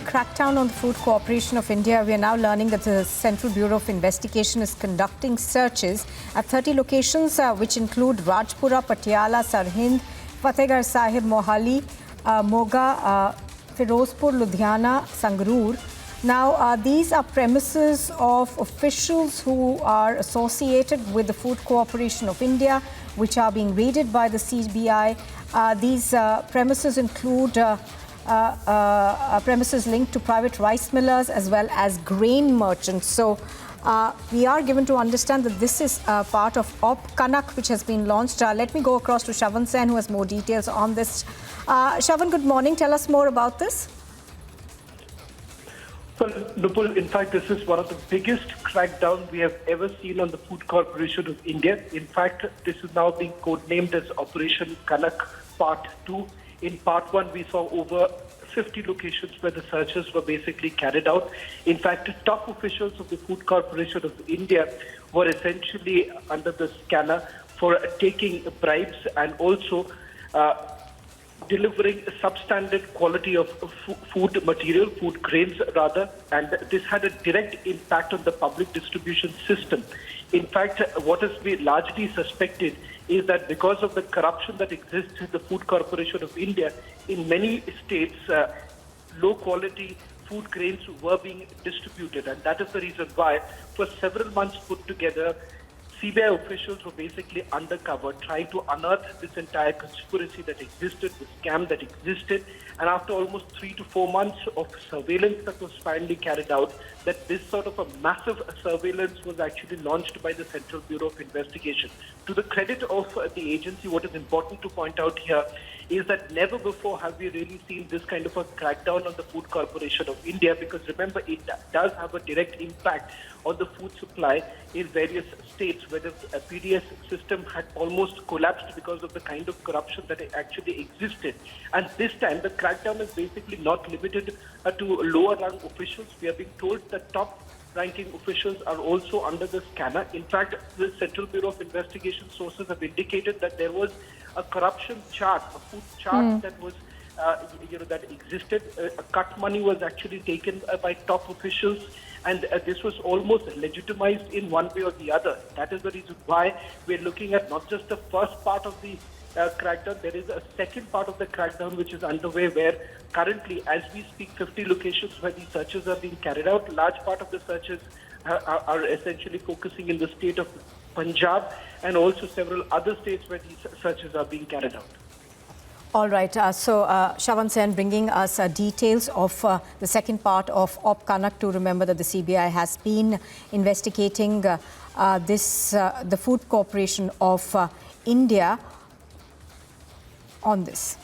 crackdown on the Food Corporation of India, we are now learning that the Central Bureau of Investigation is conducting searches at 30 locations, which include Rajpura, Patiala, Sarhind, Fatehgarh Sahib, Mohali, Moga, Firozpur, Ludhiana, Sangrur. Now, these are premises of officials who are associated with the Food Corporation of India, which are being raided by the CBI. These premises include premises linked to private rice millers as well as grain merchants. So we are given to understand that this is part of Kanak, which has been launched. Let me go across to Shavan Sen, who has more details on this. Shavan, good morning. Tell us more about this. Well, Nupul, in fact, this is one of the biggest crackdown we have ever seen on the Food Corporation of India. In fact, this is now being codenamed as Operation Kanak Part 2. In Part 1, we saw over 50 locations where the searches were basically carried out. In fact, top officials of the Food Corporation of India were essentially under the scanner for taking bribes and also delivering substandard quality of food material, food grains rather, and this had a direct impact on the public distribution system. In fact, what has been largely suspected is that because of the corruption that exists in the Food Corporation of India, in many states, low quality food grains were being distributed, and that is the reason why for several months put together, CBI officials were basically undercover, trying to unearth this entire conspiracy that existed, the scam that existed. And after almost 3 to 4 months of surveillance that was finally carried out, that this sort of a massive surveillance was actually launched by the Central Bureau of Investigation. To the credit of the agency, what is important to point out here is that never before have we really seen this kind of a crackdown on the Food Corporation of India, because remember, it does have a direct impact on the food supply in various states where the PDS system had almost collapsed because of the kind of corruption that actually existed. And this time, the crackdown is basically not limited to lower rung officials. We are being told that top ranking officials are also under the scanner. In fact, the Central Bureau of Investigation sources have indicated that there was a corruption chart, a food chart that was that existed. Cut money was actually taken by top officials, and this was almost legitimized in one way or the other. That is the reason why we're looking at not just the first part of the crackdown. There is a second part of the crackdown which is underway, where currently, as we speak, 50 locations where these searches are being carried out. Large part of the searches are essentially focusing in the state of Punjab and also several other states where these searches are being carried out. All right. So, Shavan Sen bringing us details of the second part of Kanak. To remember that the CBI has been investigating the Food Corporation of India on this.